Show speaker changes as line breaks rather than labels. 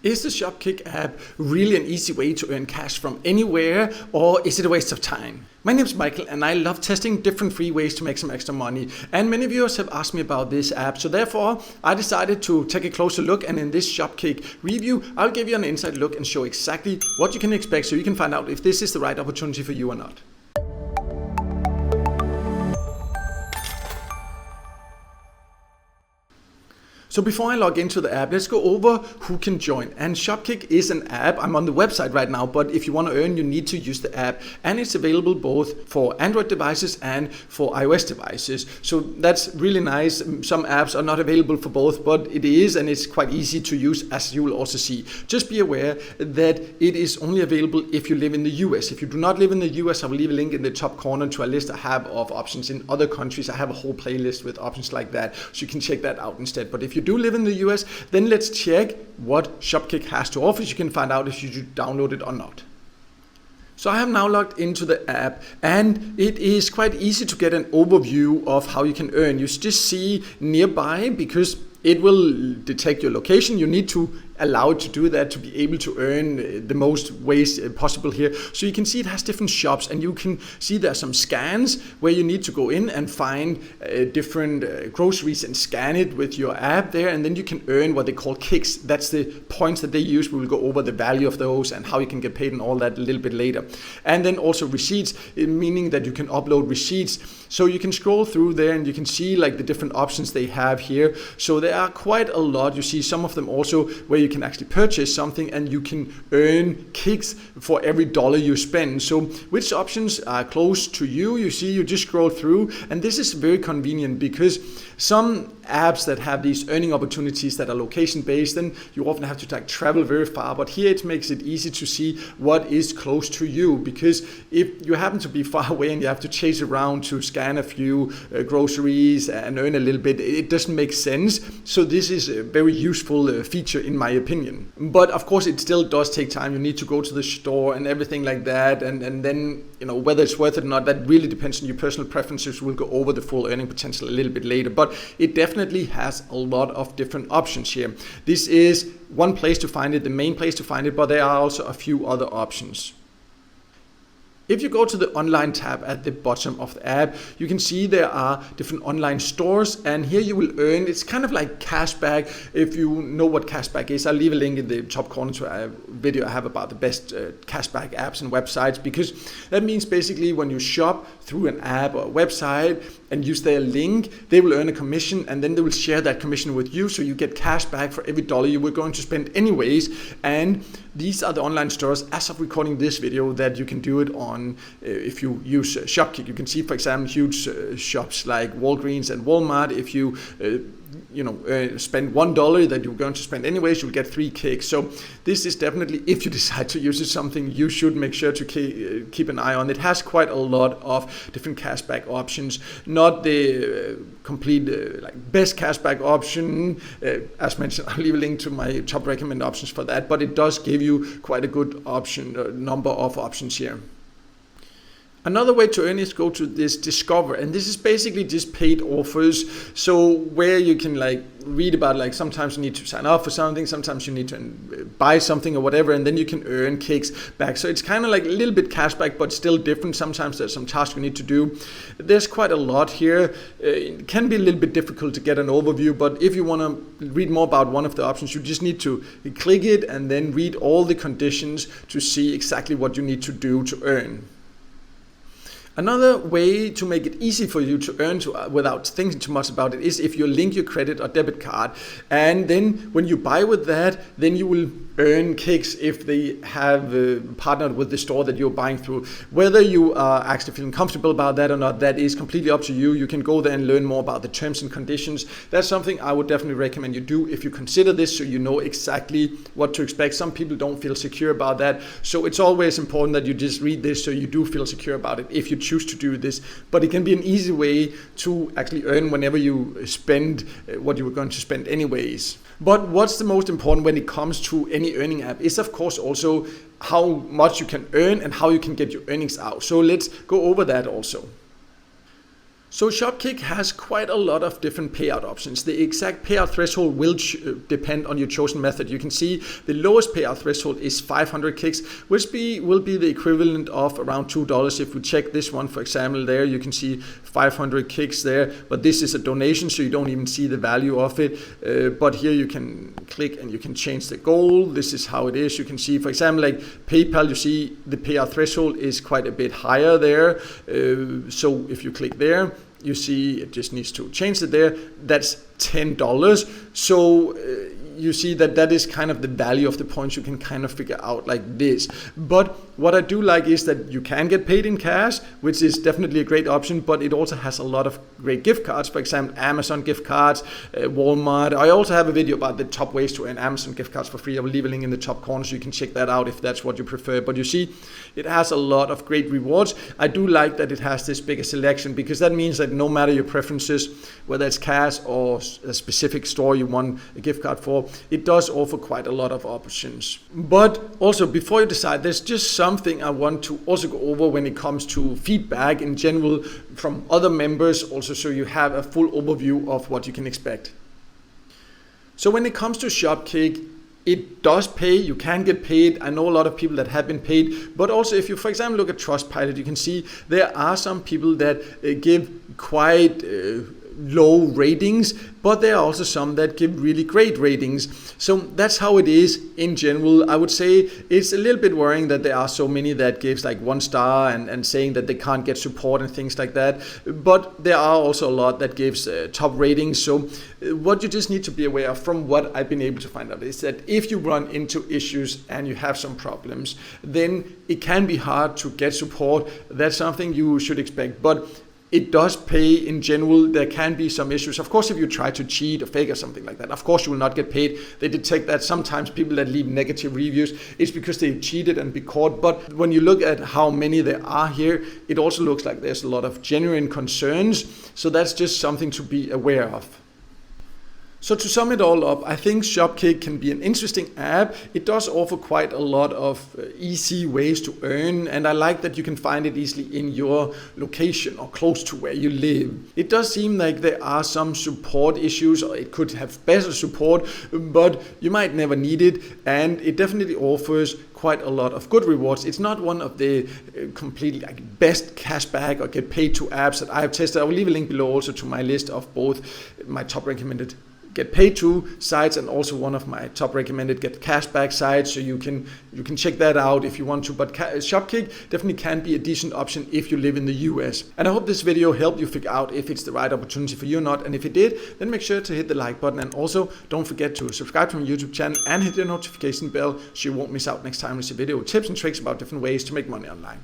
Is the Shopkick app really an easy way to earn cash from anywhere, or is it a waste of time? My name is Michael and I love testing different free ways to make some extra money, and many viewers have asked me about this app, so therefore I decided to take a closer look, and in this Shopkick review I'll give you an inside look and show exactly what you can expect so you can find out if this is the right opportunity for you or not. So before I log into the app, let's go over who can join. And Shopkick is an app. I'm on the website right now, but if you want to earn, you need to use the app. And it's available both for Android devices and for iOS devices. So that's really nice. Some apps are not available for both, but it is, and it's quite easy to use, as you will also see. Just be aware that it is only available if you live in the US. If you do not live in the US, I will leave a link in the top corner to a list I have of options in other countries. I have a whole playlist with options like that, so you can check that out instead. But if you do live in the US, then let's check what Shopkick has to offer so you can find out if you should download it or not. So I have now logged into the app, and it is quite easy to get an overview of how you can earn. You just see nearby, because it will detect your location. You need to allow it to do that to be able to earn the most ways possible here. So you can see it has different shops, and you can see there's some scans where you need to go in and find different groceries and scan it with your app there, and then you can earn what they call kicks. That's the points that they use. We will go over the value of those and how you can get paid and all that a little bit later. And then also receipts, meaning that you can upload receipts. So you can scroll through there and you can see like the different options they have here. So there are quite a lot. You see some of them also where you can actually purchase something and you can earn kicks for every dollar you spend. So which options are close to you? You see, you just scroll through, and this is very convenient because some apps that have these earning opportunities that are location based, then you often have to travel very far, but here it makes it easy to see what is close to you, because if you happen to be far away and you have to chase around to scan a few groceries and earn a little bit, it doesn't make sense. So this is a very useful feature in my opinion. But of course it still does take time. You need to go to the store and everything like that, and then whether it's worth it or not, that really depends on your personal preferences. We'll go over the full earning potential a little bit later, but it definitely has a lot of different options here. This is one place to find it, the main place to find it, but there are also a few other options. If you go to the online tab at the bottom of the app, you can see there are different online stores, and here you will earn, it's kind of like cashback. If you know what cashback is, I'll leave a link in the top corner to a video I have about the best cashback apps and websites, because that means basically when you shop through an app or a website and use their link, they will earn a commission, and then they will share that commission with you, so you get cash back for every dollar you were going to spend anyways. And these are the online stores, as of recording this video, that you can do it on. If you use Shopkick, you can see, for example, huge shops like Walgreens and Walmart. If you spend $1 that you're going to spend anyways, you'll get 3 kicks. So this is definitely, if you decide to use it, something you should make sure to keep an eye on. It has quite a lot of different cashback options, not the complete best cashback option. As mentioned, I'll leave a link to my top recommended options for that, but it does give you quite a good number of options here. Another way to earn is go to this Discover, and this is basically just paid offers. So where you can read about, sometimes you need to sign up for something, sometimes you need to buy something or whatever, and then you can earn kicks back. So it's kind of like a little bit cashback, but still different. Sometimes there's some tasks you need to do. There's quite a lot here. It can be a little bit difficult to get an overview, but if you want to read more about one of the options, you just need to click it and then read all the conditions to see exactly what you need to do to earn. Another way to make it easy for you to earn without thinking too much about it is if you link your credit or debit card, and then when you buy with that, then you will earn kicks if they have partnered with the store that you're buying through. Whether you are actually feeling comfortable about that or not, that is completely up to you. You can go there and learn more about the terms and conditions. That's something I would definitely recommend you do if you consider this, so you know exactly what to expect. Some people don't feel secure about that, so it's always important that you just read this so you do feel secure about it if you choose to do this. But it can be an easy way to actually earn whenever you spend what you were going to spend anyways. But what's the most important when it comes to any earning app is of course also how much you can earn and how you can get your earnings out. So let's go over that also. So Shopkick has quite a lot of different payout options. The exact payout threshold will depend on your chosen method. You can see the lowest payout threshold is 500 kicks, which will be the equivalent of around $2. If we check this one, for example, there you can see 500 kicks there, but this is a donation, so you don't even see the value of it. But here you can click and you can change the goal. This is how it is. You can see, for example, like PayPal, you see the payout threshold is quite a bit higher there. So if you click there, you see it just needs to change it there. That's $10. So you see that is kind of the value of the points. You can kind of figure out like this. But what I do like is that you can get paid in cash, which is definitely a great option, but it also has a lot of great gift cards. For example, Amazon gift cards, Walmart. I also have a video about the top ways to earn Amazon gift cards for free. I will leave a link in the top corner so you can check that out if that's what you prefer. But you see, it has a lot of great rewards. I do like that it has this bigger selection, because that means that no matter your preferences, whether it's cash or a specific store you want a gift card for, it does offer quite a lot of options. But also, before you decide, there's just something I want to also go over when it comes to feedback in general from other members, also so you have a full overview of what you can expect. So when it comes to Shopkick, it does pay. You can get paid. I know a lot of people that have been paid, but also if you, for example, look at Trustpilot, you can see there are some people that give quite low ratings, but there are also some that give really great ratings. So that's how it is in general. I would say it's a little bit worrying that there are so many that gives like 1 star and saying that they can't get support and things like that. But there are also a lot that gives top ratings. So what you just need to be aware of, from what I've been able to find out, is that if you run into issues and you have some problems, then it can be hard to get support. That's something you should expect. But it does pay in general. There can be some issues. Of course, if you try to cheat or fake or something like that, of course you will not get paid. They detect that. Sometimes people that leave negative reviews, it's because they cheated and be caught. But when you look at how many there are here, it also looks like there's a lot of genuine concerns. So that's just something to be aware of. So to sum it all up, I think Shopkick can be an interesting app. It does offer quite a lot of easy ways to earn, and I like that you can find it easily in your location or close to where you live. It does seem like there are some support issues, or it could have better support, but you might never need it, and it definitely offers quite a lot of good rewards. It's not one of the completely like best cashback or get paid to apps that I have tested. I will leave a link below also to my list of both my top recommended get paid to sites and also one of my top recommended get cashback sites, so you can check that out if you want to. But Shopkick definitely can be a decent option if you live in the US. And I hope this video helped you figure out if it's the right opportunity for you or not, and if it did, then make sure to hit the like button, and also don't forget to subscribe to my YouTube channel and hit the notification bell so you won't miss out next time we see video tips and tricks about different ways to make money online.